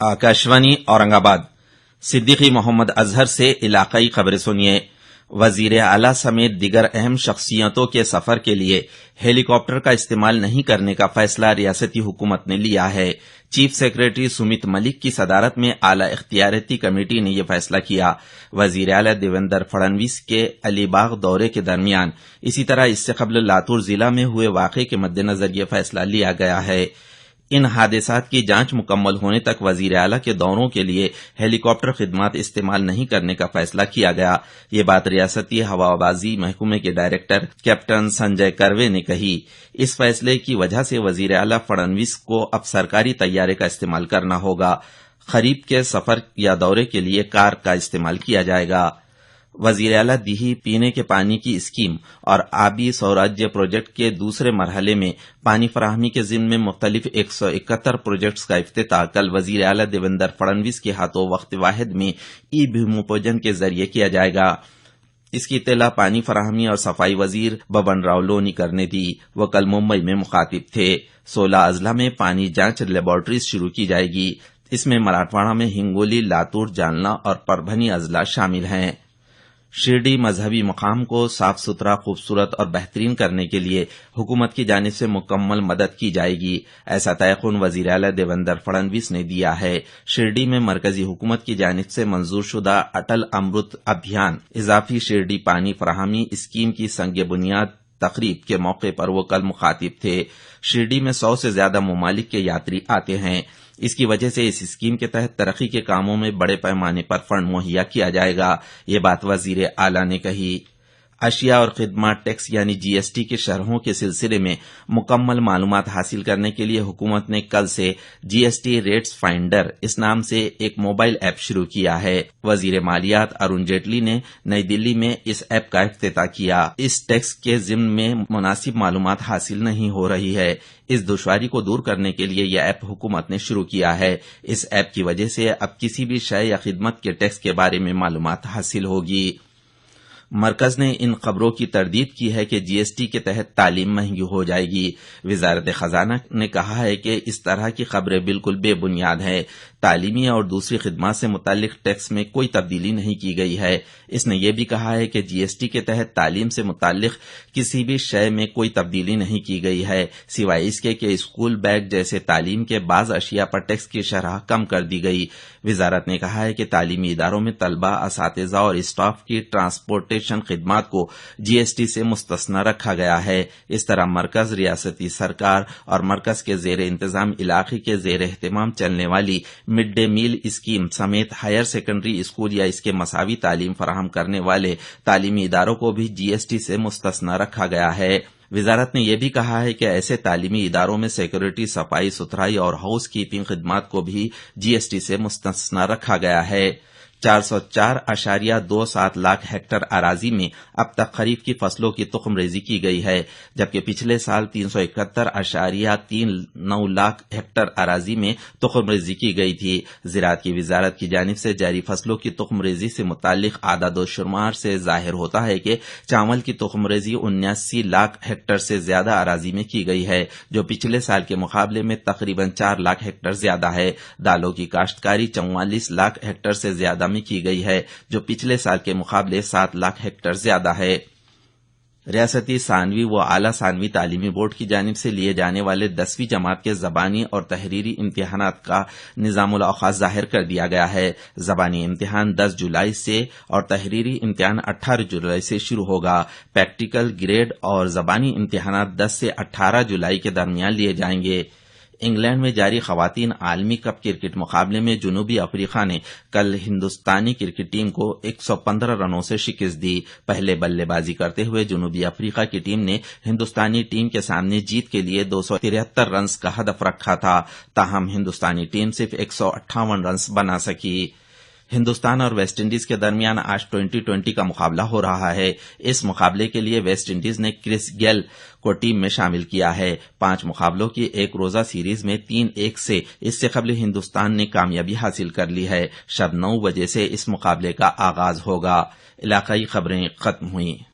आकाशवाणी औरंगाबाद। सिद्दीकी मोहम्मद अजहर से इलाकाई खबरें सुनिए। वजीर आला समेत दिगर अहम शख्सियतों के सफर के लिए हेलीकॉप्टर का इस्तेमाल नहीं करने का फैसला रियासती हुकूमत ने लिया है। चीफ सेक्रेटरी सुमित मलिक की सदारत में आला इख्तियारती कमेटी ने यह फैसला किया। वजीर आला देवेंद्र फडणवीस के अलीबाग दौरे के दरमियान, इसी तरह इससे कबल लातूर जिला में हुए वाक़े के मद्देनजर यह फैसला लिया गया है। इन हादसात की जांच मुकम्मल होने तक वजीर आला के दौरों के लिए हेलीकॉप्टर खिदमात इस्तेमाल नहीं करने का फैसला किया गया। ये बात रियासती हवाबाजी महकमे के डायरेक्टर कैप्टन संजय करवे ने कही। इस फैसले की वजह से वजीर आला फडणवीस को अब सरकारी तैयारे का इस्तेमाल करना होगा। खरीफ के सफर या दौरे के लिए कार का इस्तेमाल किया जाएगा। वजीर आला दीही पीने के पानी की स्कीम और आबी सौराज्य प्रोजेक्ट के दूसरे मरहले में पानी फराहमी के जिम्मे में मुख्तलिफ 171 प्रोजेक्ट्स का इफ्तिताह कल वजीर आला देवेंद्र फडणवीस के हाथों वक्त वाहिद में ई भूमिपूजन के जरिए किया जाएगा। इसकी इत्तला पानी फराहमी और सफाई वजीर बबन राव लोनी करने दी। वो कल मुंबई में मुखातिब थे। 16 अजला में पानी जांच लेबोरेटरीज शुरू की जाएगी। इसमें मराठवाड़ा में हिंगोली, लातूर, जालना और परभनी अजला शामिल हैं। शिरडी मजहबी मकाम को साफ सुथरा, खूबसूरत और बेहतरीन करने के लिए हुकूमत की जानिब से मुकम्मल मदद की जाएगी। ऐसा तयक़ुन वज़ीर आला देवेंद्र फडणवीस ने दिया है। शिरडी में मरकजी हुकूमत की जानिब से मंजूर शुदा अटल अमृत अभियान इजाफी शिरडी पानी फराहमी स्कीम की संग बुनियाद तकरीब के मौके पर वो कल मुखातिब थे। शिरडी में 100 से ज्यादा ममालिक के यात्री आते हैं। इसकी वजह से इस स्कीम के तहत तरक्की के कामों में बड़े पैमाने पर फंड मुहैया किया जाएगा। ये बात वजीर आला ने कही। अशिया और खिदमत टैक्स यानी जीएसटी के शरहों के सिलसिले में मुकम्मल मालूमात हासिल करने के लिए हुकूमत ने कल से जीएसटी रेट्स फाइंडर इस नाम से एक मोबाइल ऐप शुरू किया है। वजीर मालियात अरुण जेटली ने नई दिल्ली में इस ऐप का इफ्तिताह किया। इस टैक्स के जिम्न में मुनासिब मालूमात हासिल नहीं हो रही है। इस दुश्वारी को दूर करने के लिए यह ऐप हुकूमत ने शुरू किया है। इस ऐप की वजह से अब किसी भी शय या खिदमत के टैक्स के बारे में मालूमात हासिल होगी। मरकज ने इन खबरों की तरदीद की है कि जीएसटी के तहत तालीम महंगी हो जाएगी। वजारत खजाना ने कहा है कि इस तरह की खबरें बिल्कुल बेबुनियाद हैं। तालीमी और दूसरी खिदमत से मुतालिक टैक्स में कोई तब्दीली नहीं की गई है। इसने यह भी कहा है कि जीएसटी के तहत तालीम से मुतालिक किसी भी शय में कोई तब्दीली नहीं की गई है, सिवाय इसके कि स्कूल बैग जैसे तालीम के बाज अशिया पर टैक्स की शरह कम कर दी गई। वजारत ने कहा है कि तालीमी इदारों में तलबा, असातिज़ा और स्टाफ की ट्रांसपोर्टेशन खिदमात को जीएसटी से मुस्तस्ना रखा गया है। इस तरह मरकज, रियासती सरकार और मरकज के जेर इंतजाम इलाके के जेर एहतमाम चलने वाली मिड डे मील स्कीम समेत हायर सेकेंडरी स्कूल या इसके मसावी तालीम फराहम करने वाले तालीमी इदारों को भी जीएसटी से मुस्तस्ना रखा गया है। वजारत ने यह भी कहा है कि ऐसे तालीमी इदारों में सिक्योरिटी, सफाई सुथराई और हाउस कीपिंग खिदमात को भी जीएसटी से मुस्तस्ना रखा गया है। 404.27 लाख हेक्टर अराजी में अब तक खरीफ की फसलों की तुखम रेजी की गई है, जबकि पिछले साल 371.39 लाख हेक्टर अराजी में तुखम रेजी की गई थी। ज़राअत की वजारत की जानिब से जारी फसलों की तुखम रेजी से मुतालिक आदाद-ओ-शुमार से जाहिर होता है कि चावल की तुखम रेजी 79 लाख हेक्टर से ज्यादा अराजी में की गई है, जो पिछले साल के मुकाबले में तकरीबन 4 लाख हेक्टर ज्यादा है। दालों की काश्तकारी 44 लाख हेक्टर से ज्यादा में की गई है, जो पिछले साल के मुकाबले 7 लाख हेक्टर ज्यादा है। रियासती सानवी व आला सानवी तालीमी बोर्ड की जानिब से लिए जाने वाले 10वीं जमात के ज़बानी और तहरीरी इम्तिहानात का निज़ामुल औक़ात ज़ाहिर कर दिया गया है। ज़बानी इम्तिहान 10 जुलाई से और तहरीरी इम्तिहान 18 जुलाई से शुरू होगा। प्रैक्टिकल, ग्रेड और ज़बानी इम्तिहानात 10 से 18 जुलाई के दरमियान लिए जाएंगे। इंग्लैंड में जारी खवातीन आलमी कप क्रिकेट मुकाबले में जनूबी अफ्रीका ने कल हिंदुस्तानी क्रिकेट टीम को 115 रनों से शिकस्त दी। पहले बल्लेबाजी करते हुए जनूबी अफ्रीका की टीम ने हिंदुस्तानी टीम के सामने जीत के लिए 273 रन का हदफ रखा था, ताहम हिंदुस्तानी टीम सिर्फ 158 रन बना सकी। हिंदुस्तान और वेस्ट इंडीज के दरमियान आज 2020 का मुकाबला हो रहा है। इस मुकाबले के लिए वेस्ट इंडीज ने क्रिस गेल को टीम में शामिल किया है। 5 मुकाबलों की एक रोजा सीरीज में 3-1 से इससे कबल हिंदुस्तान ने कामयाबी हासिल कर ली है। शब 9 बजे से इस मुकाबले का आगाज होगा। इलाकाई खबरें खत्म हुई।